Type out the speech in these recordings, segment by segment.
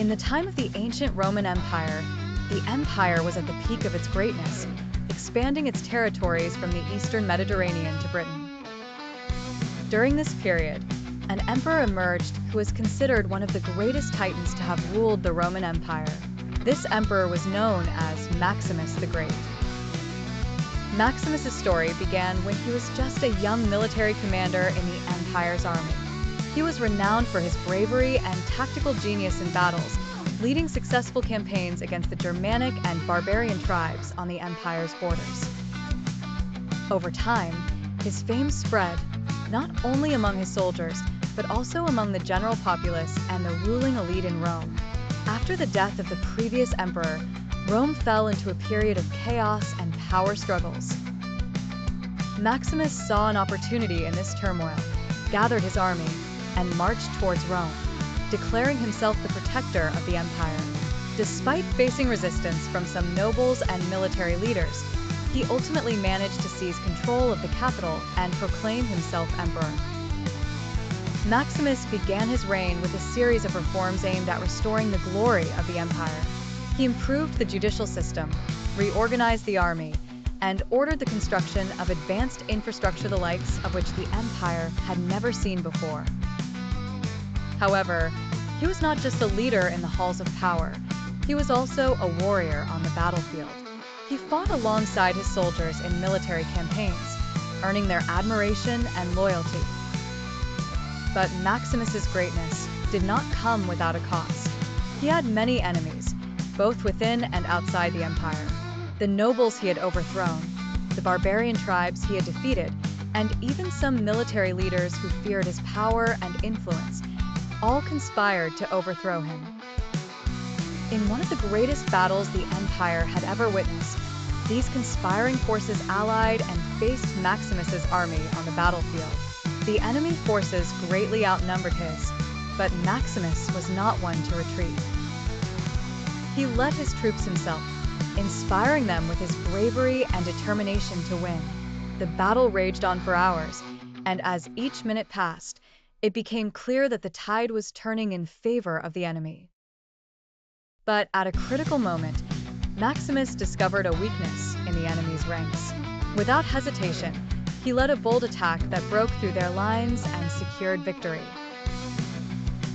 In the time of the ancient Roman Empire, the empire was at the peak of its greatness, expanding its territories from the eastern Mediterranean to Britain. During this period, an emperor emerged who was considered one of the greatest titans to have ruled the Roman Empire. This emperor was known as Maximus the Great. Maximus's story began when he was just a young military commander in the empire's army. He was renowned for his bravery and tactical genius in battles, leading successful campaigns against the Germanic and barbarian tribes on the empire's borders. Over time, his fame spread, not only among his soldiers, but also among the general populace and the ruling elite in Rome. After the death of the previous emperor, Rome fell into a period of chaos and power struggles. Maximus saw an opportunity in this turmoil, gathered his army, and marched towards Rome, declaring himself the protector of the empire. Despite facing resistance from some nobles and military leaders, he ultimately managed to seize control of the capital and proclaim himself emperor. Maximus began his reign with a series of reforms aimed at restoring the glory of the empire. He improved the judicial system, reorganized the army, and ordered the construction of advanced infrastructure the likes of which the empire had never seen before. However, he was not just a leader in the halls of power, he was also a warrior on the battlefield. He fought alongside his soldiers in military campaigns, earning their admiration and loyalty. But Maximus's greatness did not come without a cost. He had many enemies, both within and outside the empire. The nobles he had overthrown, the barbarian tribes he had defeated, and even some military leaders who feared his power and influence, all conspired to overthrow him. In one of the greatest battles the empire had ever witnessed, these conspiring forces allied and faced Maximus's army on the battlefield. The enemy forces greatly outnumbered his, but Maximus was not one to retreat. He led his troops himself, inspiring them with his bravery and determination to win. The battle raged on for hours, and as each minute passed, it became clear that the tide was turning in favor of the enemy. But at a critical moment, Maximus discovered a weakness in the enemy's ranks. Without hesitation, he led a bold attack that broke through their lines and secured victory.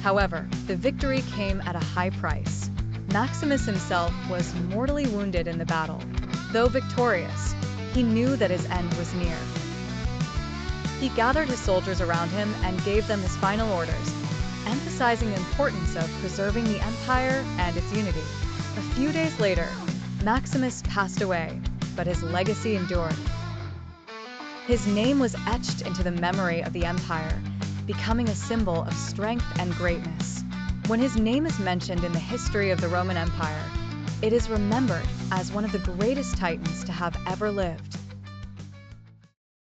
However, the victory came at a high price. Maximus himself was mortally wounded in the battle. Though victorious, he knew that his end was near. He gathered his soldiers around him and gave them his final orders, emphasizing the importance of preserving the empire and its unity. A few days later, Maximus passed away, but his legacy endured. His name was etched into the memory of the empire, becoming a symbol of strength and greatness. When his name is mentioned in the history of the Roman Empire, it is remembered as one of the greatest titans to have ever lived.